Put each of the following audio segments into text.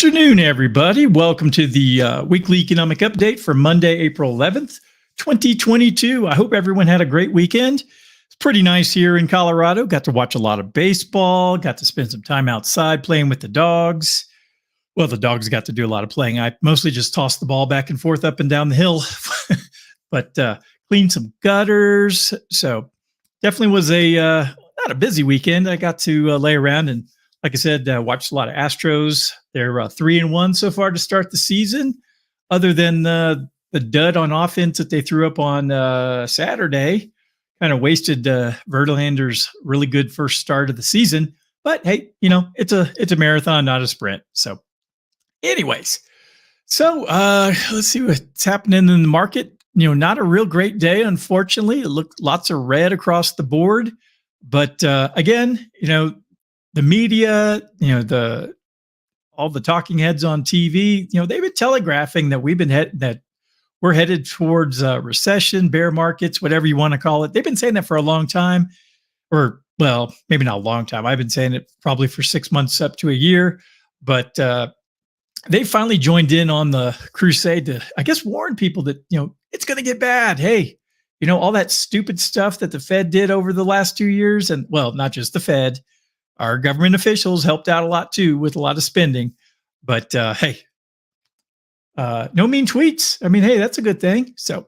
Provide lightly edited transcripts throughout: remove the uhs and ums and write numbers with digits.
afternoon, everybody. Welcome to the weekly economic update for Monday, April 11th, 2022. I hope everyone had a great weekend. It's pretty nice here in Colorado. Got to watch a lot of baseball, got to spend some time outside playing with the dogs. Well, the dogs got to do a lot of playing. I mostly just tossed the ball back and forth up and down the hill, but cleaned some gutters. So definitely was not a busy weekend. I got to lay around and, like I said, watched a lot of Astros. They're 3-1 so far to start the season. Other than the dud on offense that they threw up on Saturday, kind of wasted Verlander's really good first start of the season. But hey, it's a marathon, not a sprint. So, anyways, let's see what's happening in the market. Not a real great day, unfortunately. It looked lots of red across the board. But again, the media, all the talking heads on TV, they've been telegraphing that we're headed towards recession, bear markets, whatever you want to call it. They've been saying that for a long time, or well, maybe not a long time. I've been saying it probably for 6 months up to a year, but they finally joined in on the crusade to, I guess, warn people that, it's going to get bad. Hey, all that stupid stuff that the Fed did over the last 2 years, and well, not just the Fed, our government officials helped out a lot too with a lot of spending. But hey, no mean tweets. I mean, hey, that's a good thing. So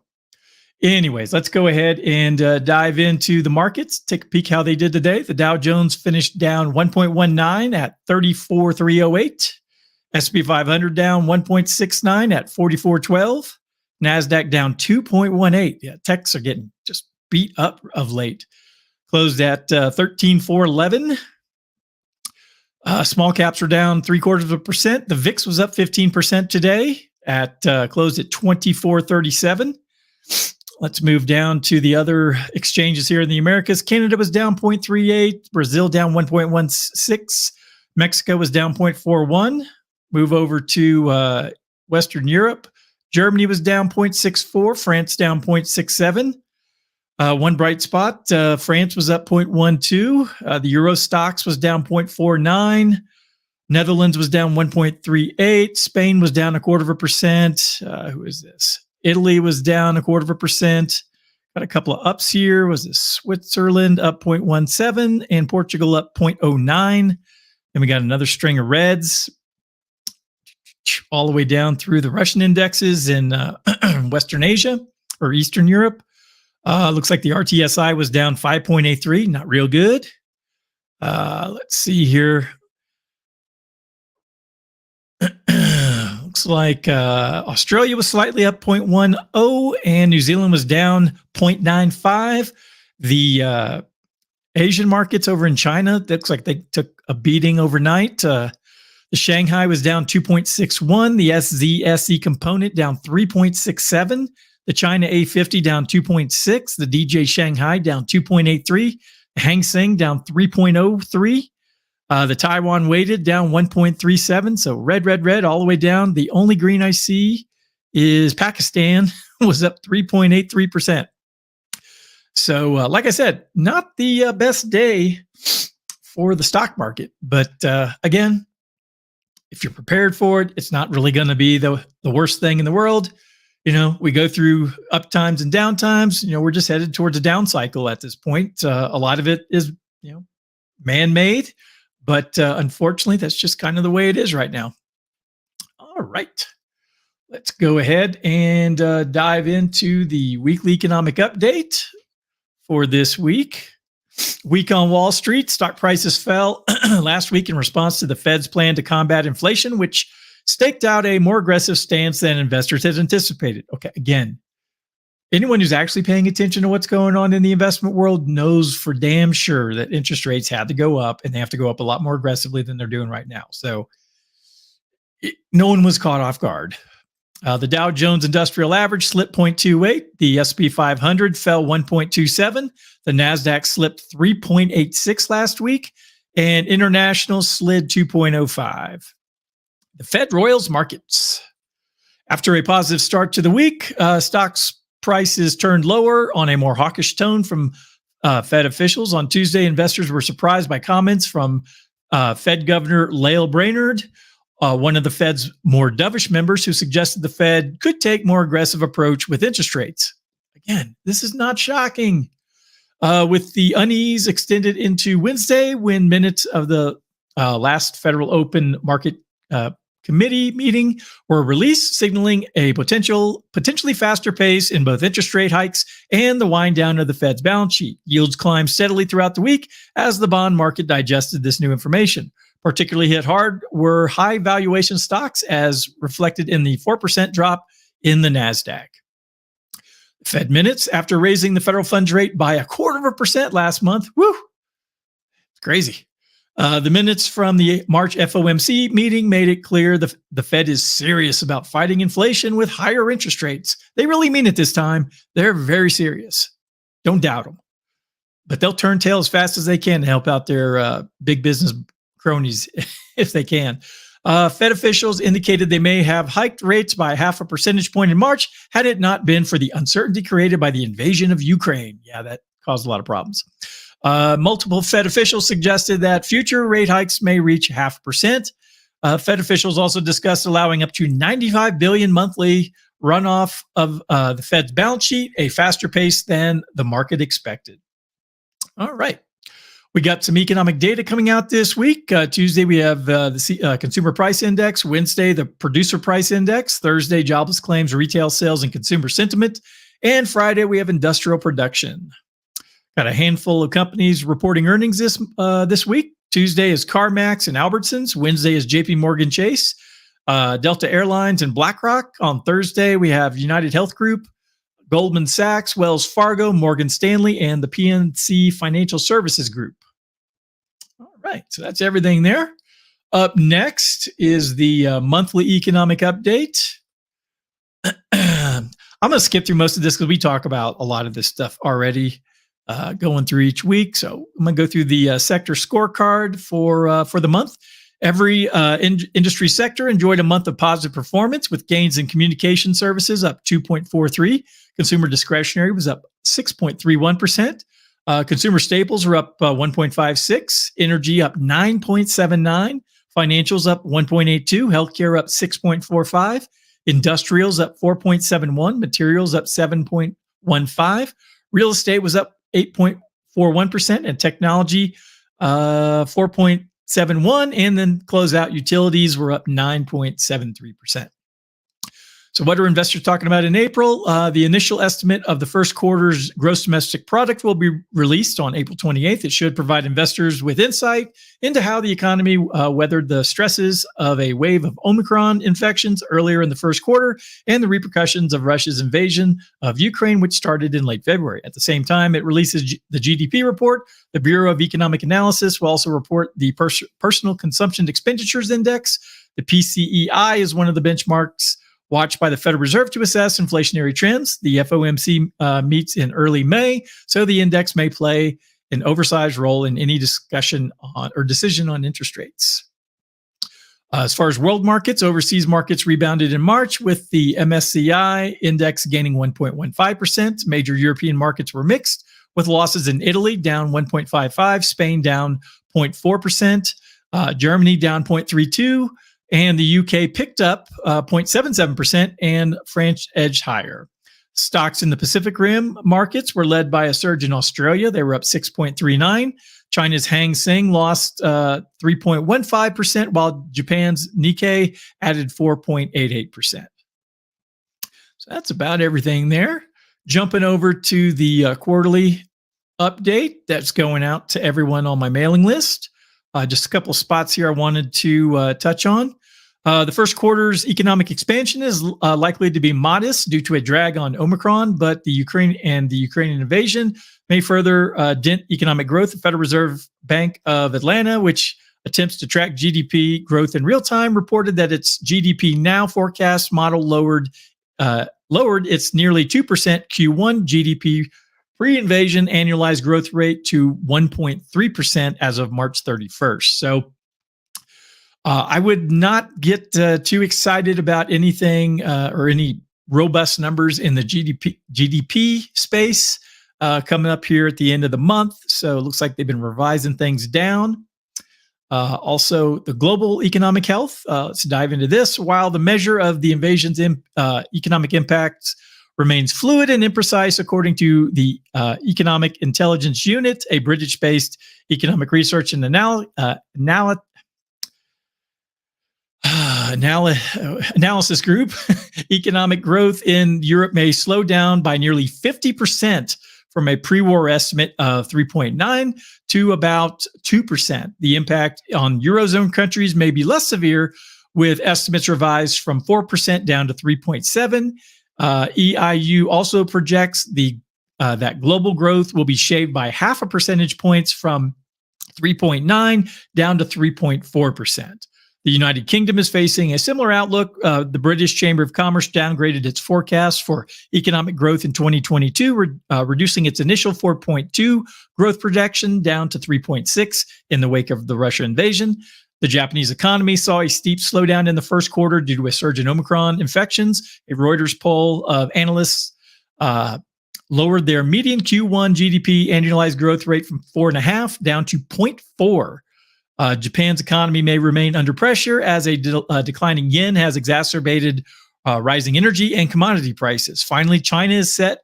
anyways, let's go ahead and dive into the markets. Take a peek how they did today. The Dow Jones finished down 1.19 at 34,308. S&P 500 down 1.69 at 4412. NASDAQ down 2.18. Yeah, techs are getting just beat up of late. Closed at 13,411. Small caps were down 0.75%. The VIX was up 15% today at closed at 2437. Let's move down to the other exchanges here in the Americas. Canada was down 0.38. Brazil down 1.16. Mexico was down 0.41. Move over to Western Europe. Germany was down 0.64. France down 0.67. One bright spot, France was up 0.12. The Euro Stoxx was down 0.49. Netherlands was down 1.38. Spain was down 0.25%. Who is this? Italy was down 0.25%. Got a couple of ups here. Was this Switzerland up 0.17 and Portugal up 0.09. Then we got another string of reds all the way down through the Russian indexes in Western Asia or Eastern Europe. Looks like the RTSI was down 5.83, not real good. Let's see here. Looks like Australia was slightly up 0.10 and New Zealand was down 0.95. The Asian markets over in China, looks like they took a beating overnight. The Shanghai was down 2.61. The SZSE component down 3.67. The China A50 down 2.6. The DJ Shanghai down 2.83. The Hang Seng down 3.03. The Taiwan weighted down 1.37. So red all the way down. The only green I see is Pakistan was up 3.83%. So like I said, not the best day for the stock market. But again, if you're prepared for it, it's not really going to be the worst thing in the world. We go through up times and down times. We're just headed towards a down cycle at this point. A lot of it is, man-made, but unfortunately, that's just kind of the way it is right now. All right, let's go ahead and dive into the weekly economic update for this week. Week on Wall Street, stock prices fell last week in response to the Fed's plan to combat inflation, which staked out a more aggressive stance than investors had anticipated. Okay, again, anyone who's actually paying attention to what's going on in the investment world knows for damn sure that interest rates had to go up, and they have to go up a lot more aggressively than they're doing right now. So no one was caught off guard. The Dow Jones Industrial Average slipped 0.28. The S&P 500 fell 1.27. The NASDAQ slipped 3.86 last week, and international slid 2.05. The Fed Royals markets. After a positive start to the week, stocks prices turned lower on a more hawkish tone from Fed officials. On Tuesday, investors were surprised by comments from Fed Governor Lael Brainerd one of the Fed's more dovish members who suggested the Fed could take more aggressive approach with interest rates. Again, this is not shocking. With the unease extended into Wednesday when minutes of the last Federal Open Market Committee meeting were released, signaling a potentially faster pace in both interest rate hikes and the wind down of the Fed's balance sheet. Yields climbed steadily throughout the week as the bond market digested this new information. Particularly hit hard were high valuation stocks, as reflected in the 4% drop in the NASDAQ. Fed minutes after raising the federal funds rate by 0.25% last month. Woo! It's crazy. The minutes from the March FOMC meeting made it clear the Fed is serious about fighting inflation with higher interest rates. They really mean it this time. They're very serious. Don't doubt them. But they'll turn tail as fast as they can to help out their big business cronies if they can. Fed officials indicated they may have hiked rates by 0.5 percentage point in March had it not been for the uncertainty created by the invasion of Ukraine. Yeah, that caused a lot of problems. Multiple Fed officials suggested that future rate hikes may reach 0.5%. Fed officials also discussed allowing up to $95 billion monthly runoff of the Fed's balance sheet, a faster pace than the market expected. All right. We got some economic data coming out this week. Tuesday, we have the Consumer Price Index. Wednesday, the Producer Price Index. Thursday, jobless claims, retail sales, and consumer sentiment. And Friday, we have industrial production. Got a handful of companies reporting earnings this week. Tuesday is CarMax and Albertsons. Wednesday is JP Morgan Chase, Delta Airlines, and BlackRock. On Thursday, we have United Health Group, Goldman Sachs, Wells Fargo, Morgan Stanley, and the PNC Financial Services Group. All right, so that's everything there. Up next is the monthly economic update. I'm going to skip through most of this because we talk about a lot of this stuff already going through each week. So I'm going to go through the sector scorecard for the month. Every industry sector enjoyed a month of positive performance, with gains in communication services up 2.43. Consumer discretionary was up 6.31%. Consumer staples were up 1.56. Energy up 9.79. Financials up 1.82. Healthcare up 6.45. Industrials up 4.71. Materials up 7.15. Real estate was up 8.41%, and technology 4.71, and then closeout utilities were up 9.73%. So what are investors talking about in April? The initial estimate of the first quarter's gross domestic product will be released on April 28th. It should provide investors with insight into how the economy weathered the stresses of a wave of Omicron infections earlier in the first quarter and the repercussions of Russia's invasion of Ukraine, which started in late February. At the same time, it releases the GDP report. The Bureau of Economic Analysis will also report the Personal Consumption Expenditures Index. The PCEI is one of the benchmarks watched by the Federal Reserve to assess inflationary trends. The FOMC meets in early May, so the index may play an oversized role in any discussion on or decision on interest rates. As far as world markets, overseas markets rebounded in March, with the MSCI index gaining 1.15%. Major European markets were mixed, with losses in Italy down 1.55%, Spain down 0.4%, Germany down 0.32%, and the UK picked up 0.77%, and France edged higher. Stocks in the Pacific Rim markets were led by a surge in Australia. They were up 6.39%. China's Hang Seng lost 3.15%, while Japan's Nikkei added 4.88%. So that's about everything there. Jumping over to the quarterly update that's going out to everyone on my mailing list. Just a couple of spots here I wanted to touch on. The first quarter's economic expansion is likely to be modest due to a drag on Omicron, but the Ukrainian invasion may further dent economic growth. The Federal Reserve Bank of Atlanta, which attempts to track GDP growth in real time, reported that its GDP Now forecast model lowered its nearly 2% Q1 GDP pre-invasion annualized growth rate to 1.3% as of March 31st. So I would not get too excited about anything or any robust numbers in the GDP space coming up here at the end of the month. So it looks like they've been revising things down. Also, the global economic health. Let's dive into this. While the measure of the invasion's economic impacts remains fluid and imprecise, according to the Economic Intelligence Unit, a British-based economic research and analysis group, economic growth in Europe may slow down by nearly 50% from a pre-war estimate of 3.9 to about 2%. The impact on Eurozone countries may be less severe, with estimates revised from 4% down to 3.7. EIU also projects that global growth will be shaved by half a percentage points from 3.9 down to 3.4%. The United Kingdom is facing a similar outlook. The British Chamber of Commerce downgraded its forecast for economic growth in 2022, reducing its initial 4.2 growth projection down to 3.6 in the wake of the Russia invasion. The Japanese economy saw a steep slowdown in the first quarter due to a surge in Omicron infections. A Reuters poll of analysts lowered their median Q1 GDP annualized growth rate from 4.5 down to 0.4. Japan's economy may remain under pressure as a declining yen has exacerbated rising energy and commodity prices. Finally, China sets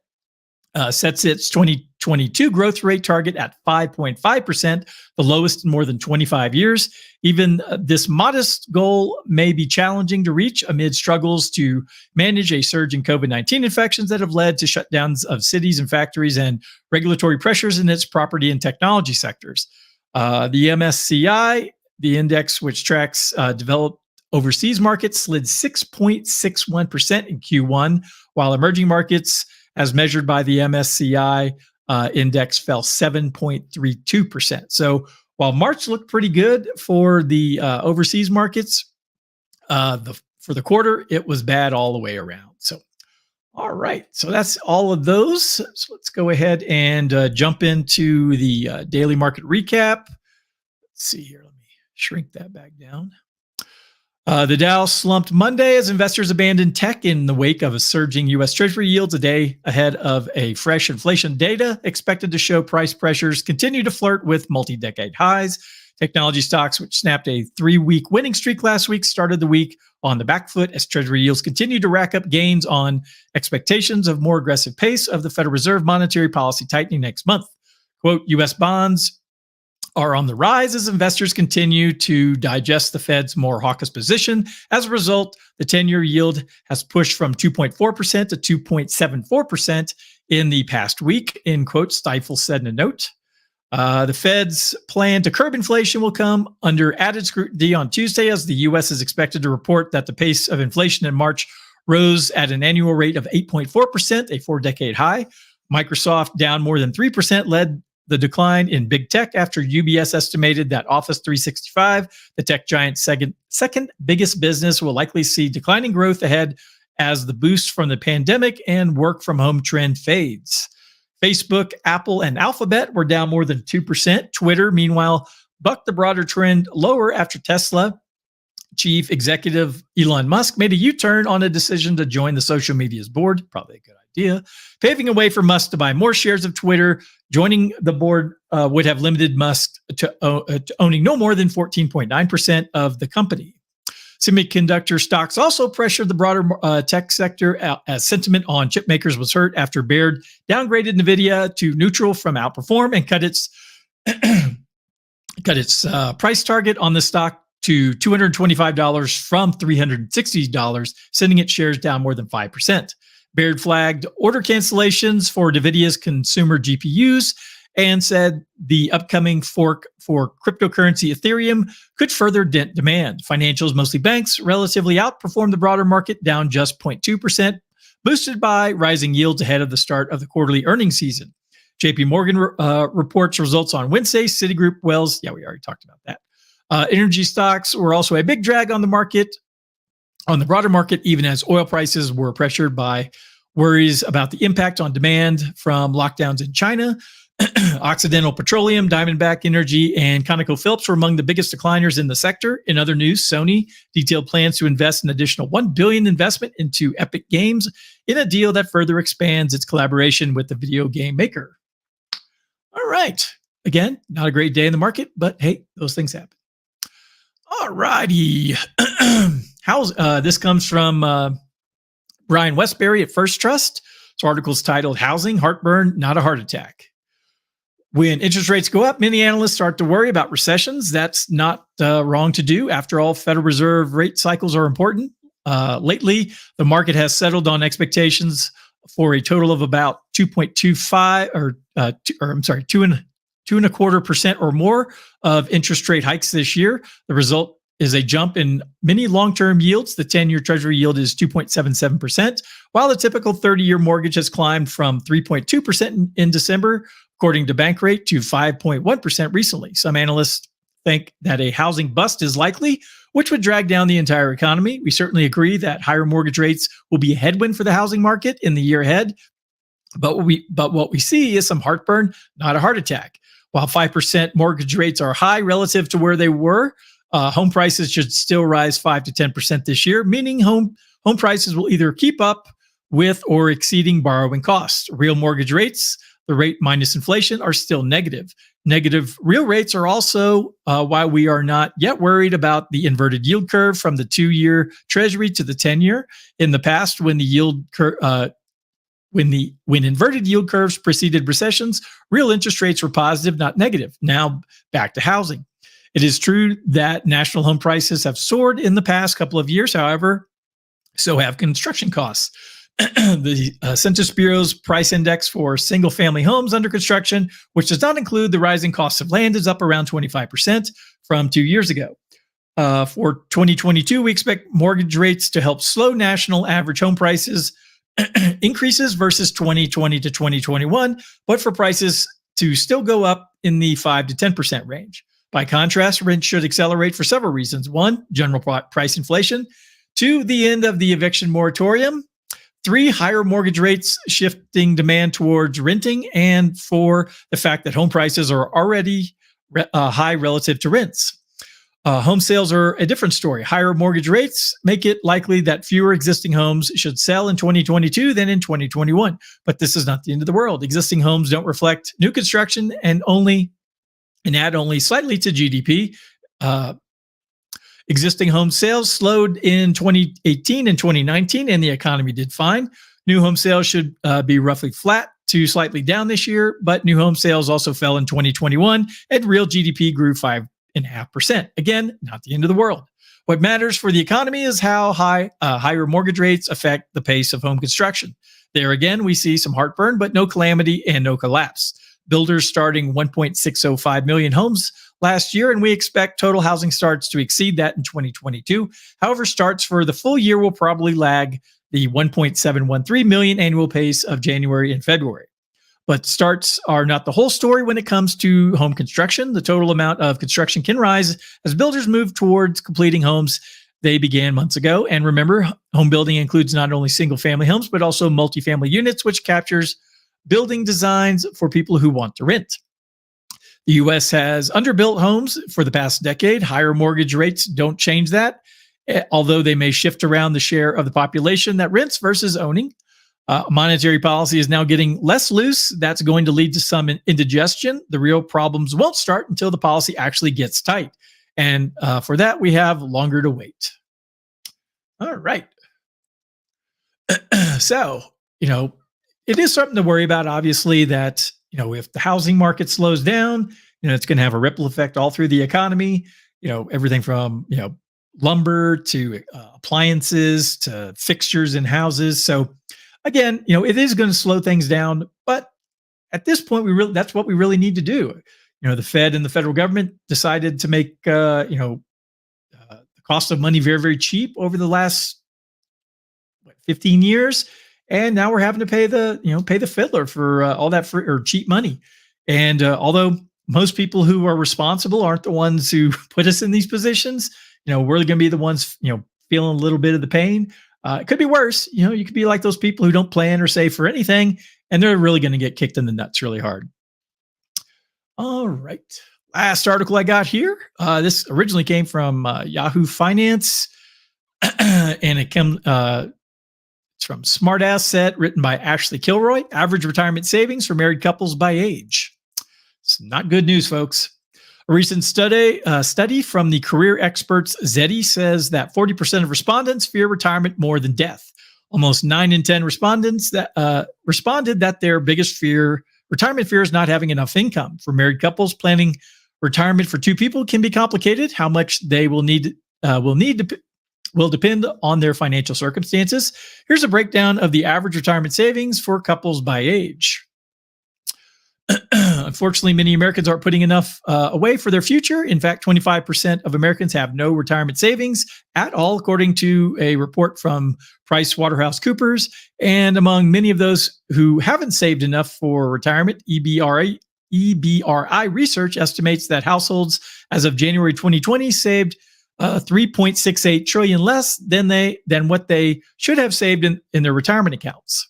its 2022 growth rate target at 5.5%, the lowest in more than 25 years. Even this modest goal may be challenging to reach amid struggles to manage a surge in COVID-19 infections that have led to shutdowns of cities and factories and regulatory pressures in its property and technology sectors. The MSCI, the index which tracks developed overseas markets, slid 6.61% in Q1, while emerging markets, as measured by the MSCI index, fell 7.32%. So while March looked pretty good for the overseas markets, for the quarter, it was bad all the way around. So, all right. So that's all of those. So let's go ahead and jump into the daily market recap. Let's see here. Let me shrink that back down. The Dow slumped Monday as investors abandoned tech in the wake of a surging U.S. Treasury yields a day ahead of a fresh inflation data expected to show price pressures continue to flirt with multi-decade highs. Technology stocks, which snapped a 3-week winning streak last week, started the week on the back foot as Treasury yields continued to rack up gains on expectations of more aggressive pace of the Federal Reserve monetary policy tightening next month. Quote, U.S. bonds are on the rise as investors continue to digest the Fed's more hawkish position. As a result, the 10-year yield has pushed from 2.4% to 2.74% in the past week, in quote, Stifel said in a note. The Fed's plan to curb inflation will come under added scrutiny on Tuesday as the U.S. is expected to report that the pace of inflation in March rose at an annual rate of 8.4%, a 4-decade high. Microsoft, down more than 3%, led the decline in big tech after UBS estimated that Office 365, the tech giant's second biggest business, will likely see declining growth ahead as the boost from the pandemic and work from home trend fades. Facebook, Apple, and Alphabet were down more than 2%. Twitter, meanwhile, bucked the broader trend lower after Tesla chief executive Elon Musk made a U-turn on a decision to join the social media's board. Probably a good idea. Paving a way for Musk to buy more shares of Twitter. Joining the board would have limited Musk to owning no more than 14.9% of the company. Semiconductor stocks also pressured the broader tech sector as sentiment on chip makers was hurt after Baird downgraded NVIDIA to neutral from outperform and cut its price target on the stock to $225 from $360, sending its shares down more than 5%. Baird flagged order cancellations for NVIDIA's consumer GPUs and said the upcoming fork for cryptocurrency Ethereum could further dent demand. Financials, mostly banks, relatively outperformed the broader market, down just 0.2%, boosted by rising yields ahead of the start of the quarterly earnings season. JP Morgan reports results on Wednesday. Citigroup, Wells, we already talked about that. Energy stocks were also a big drag on the market, on the broader market, even as oil prices were pressured by worries about the impact on demand from lockdowns in China. Occidental Petroleum, Diamondback Energy, and ConocoPhillips were among the biggest decliners in the sector. In other news, Sony detailed plans to invest an additional $1 billion investment into Epic Games in a deal that further expands its collaboration with the video game maker. All right. Again, not a great day in the market, but hey, those things happen. All righty. This comes from Brian Westbury at First Trust. This article is titled Housing, Heartburn, Not a Heart Attack. When interest rates go up, many analysts start to worry about recessions. That's not wrong to do. After all, Federal Reserve rate cycles are important. Lately, the market has settled on expectations for a total of about 2.25 2.25% or more of interest rate hikes this year. The result is a jump in many long-term yields. The 10-year Treasury yield is 2.77%, while the typical 30-year mortgage has climbed from 3.2% in December, according to Bankrate, to 5.1% recently. Some analysts think that a housing bust is likely, which would drag down the entire economy. We certainly agree that higher mortgage rates will be a headwind for the housing market in the year ahead. But what we see is some heartburn, not a heart attack. While 5% mortgage rates are high relative to where they were, home prices should still rise 5 to 10% this year, meaning home prices will either keep up with or exceeding borrowing costs. Real mortgage rates, the rate minus inflation, are still negative. Negative real rates are also why we are not yet worried about the inverted yield curve from the 2-year Treasury to the 10-year. In the past, when inverted yield curves preceded recessions, real interest rates were positive, not negative. Now back to housing. It is true that national home prices have soared in the past couple of years. However, so have construction costs. The Census Bureau's price index for single-family homes under construction, which does not include the rising cost of land, is up around 25% from 2 years ago. For 2022, we expect mortgage rates to help slow national average home prices increases versus 2020 to 2021, but for prices to still go up in the 5 to 10% range. By contrast, rents should accelerate for several reasons. 1, general price inflation. 2, the end of the eviction moratorium. 3, higher mortgage rates shifting demand towards renting. And 4, the fact that home prices are already high relative to rents. Home sales are a different story. Higher mortgage rates make it likely that fewer existing homes should sell in 2022 than in 2021. But this is not the end of the world. Existing homes don't reflect new construction and add only slightly to GDP. Existing home sales slowed in 2018 and 2019, and the economy did fine. New home sales should be roughly flat to slightly down this year, but new home sales also fell in 2021, and real GDP grew 5.5%. Again, not the end of the world. What matters for the economy is how higher mortgage rates affect the pace of home construction. There again, we see some heartburn, but no calamity and no collapse. Builders starting 1.605 million homes last year, and we expect total housing starts to exceed that in 2022. However, starts for the full year will probably lag the 1.713 million annual pace of January and February. But starts are not the whole story when it comes to home construction. The total amount of construction can rise as builders move towards completing homes they began months ago. And remember, home building includes not only single-family homes, but also multifamily units, which captures building designs for people who want to rent. The U.S. has underbuilt homes for the past decade. Higher mortgage rates don't change that, although they may shift around the share of the population that rents versus owning. Monetary policy is now getting less loose. That's going to lead to some indigestion. The real problems won't start until the policy actually gets tight. And for that, we have longer to wait. All right. So, it is something to worry about, obviously, that, if the housing market slows down, it's going to have a ripple effect all through the economy, everything from, lumber to appliances to fixtures in houses. So again, it is going to slow things down, but at this point, that's what we really need to do. The Fed and the federal government decided to make, the cost of money very, very cheap over the last 15 years. And now we're having to pay the fiddler for all that free or cheap money. And although most people who are responsible aren't the ones who put us in these positions, we're going to be the ones, feeling a little bit of the pain. It could be worse. You could be like those people who don't plan or save for anything, and they're really going to get kicked in the nuts really hard. All right. Last article I got here. This originally came from Yahoo Finance, and it comes. It's from SmartAsset, written by Ashley Kilroy. Average retirement savings for married couples by age. It's not good news, folks. A recent study from the career experts Zeti says that 40% of respondents fear retirement more than death. Almost 9 in 10 respondents that responded that their biggest retirement fear is not having enough income. For married couples, planning retirement for 2 people can be complicated. How much they will depend on their financial circumstances. Here's a breakdown of the average retirement savings for couples by age. Unfortunately, many Americans aren't putting enough away for their future. In fact, 25% of Americans have no retirement savings at all, according to a report from PricewaterhouseCoopers. And among many of those who haven't saved enough for retirement, EBRI research estimates that households as of January 2020 saved 3.68 trillion less than what they should have saved in their retirement accounts.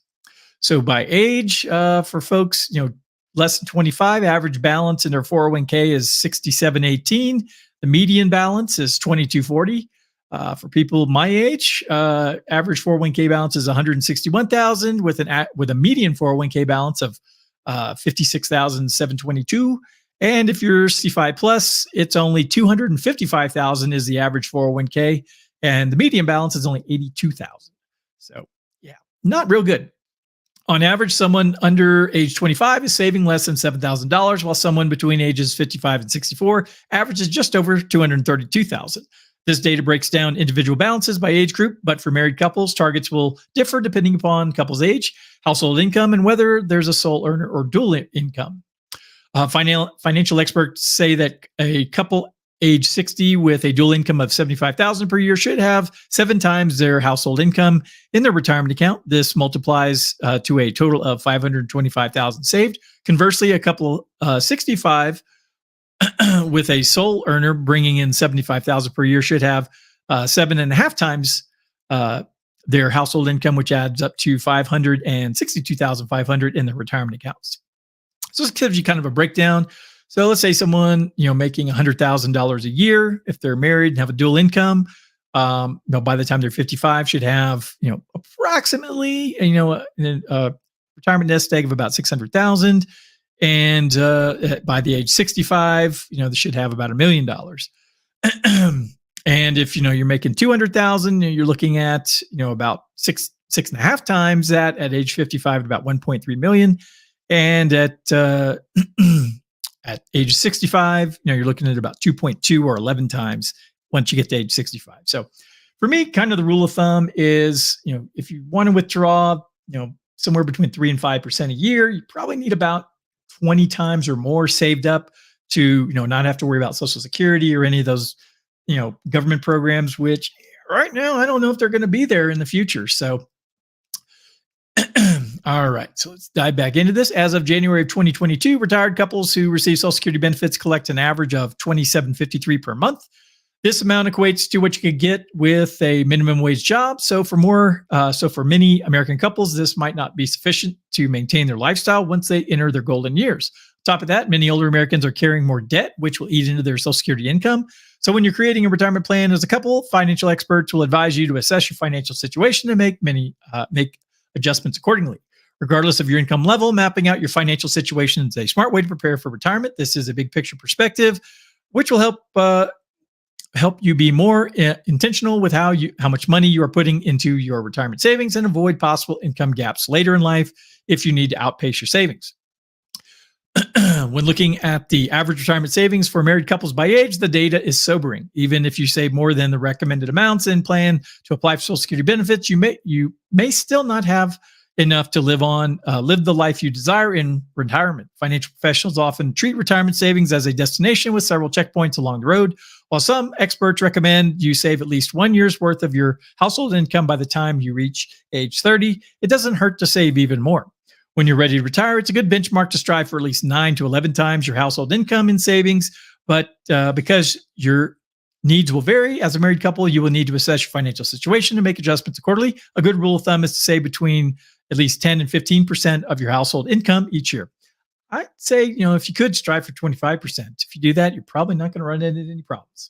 So by age, for folks, less than 25, average balance in their 401k is 6718. The median balance is 2240. For people my age, average 401k balance is 161,000 with a median 401k balance of 56,722. And if you're 65 plus, it's only 255,000 is the average 401k, and the median balance is only 82,000. So yeah, not real good. On average, someone under age 25 is saving less than $7,000, while someone between ages 55 and 64 averages just over $232,000. This data breaks down individual balances by age group, but for married couples, targets will differ depending upon couple's age, household income, and whether there's a sole earner or dual income. Financial experts say that a couple age 60 with a dual income of $75,000 per year should have 7 times their household income in their retirement account. This multiplies to a total of $525,000 saved. Conversely, a couple 65 with a sole earner bringing in $75,000 per year should have 7.5 times their household income, which adds up to $562,500 in their retirement accounts. So this gives you kind of a breakdown. So let's say someone, making $100,000 a year, if they're married and have a dual income, by the time they're 55 should have, approximately, a retirement nest egg of about 600,000. And by the age 65, they should have about $1 million. And if, you're making 200,000, you're looking at, about 6.5 times that at age 55 at about 1.3 million. And at age 65, you're looking at about 2.2 or 11 times once you get to age 65. So for me, kind of the rule of thumb is, if you want to withdraw, somewhere between 3 and 5% a year, you probably need about 20 times or more saved up to, not have to worry about Social Security or any of those, government programs, which right now, I don't know if they're going to be there in the future. So all right, so let's dive back into this. As of January of 2022, retired couples who receive Social Security benefits collect an average of $27.53 per month. This amount equates to what you could get with a minimum wage job. So for many American couples, this might not be sufficient to maintain their lifestyle once they enter their golden years. On top of that, many older Americans are carrying more debt, which will eat into their Social Security income. So when you're creating a retirement plan as a couple, financial experts will advise you to assess your financial situation and make adjustments accordingly. Regardless of your income level, mapping out your financial situation is a smart way to prepare for retirement. This is a big picture perspective, which will help you be more intentional with how much money you are putting into your retirement savings and avoid possible income gaps later in life if you need to outpace your savings. When looking at the average retirement savings for married couples by age, the data is sobering. Even if you save more than the recommended amounts and plan to apply for Social Security benefits, you may still not have enough to live the life you desire in retirement. Financial professionals often treat retirement savings as a destination with several checkpoints along the road. While some experts recommend you save at least 1 year's worth of your household income by the time you reach age 30, it doesn't hurt to save even more. When you're ready to retire, it's a good benchmark to strive for at least 9 to 11 times your household income in savings. But because your needs will vary, as a married couple, you will need to assess your financial situation and make adjustments accordingly. A good rule of thumb is to save between at least 10 and 15% of your household income each year. I'd say, if you could strive for 25%. If you do that, you're probably not going to run into any problems.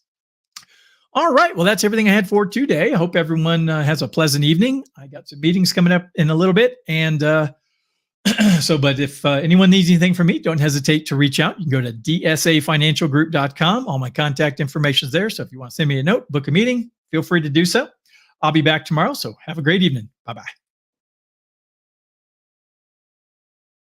All right. Well, that's everything I had for today. I hope everyone has a pleasant evening. I got some meetings coming up in a little bit, and So, but if anyone needs anything from me, don't hesitate to reach out. You can go to dsafinancialgroup.com. All my contact information is there. So if you want to send me a note, book a meeting, feel free to do so. I'll be back tomorrow. So have a great evening. Bye-bye.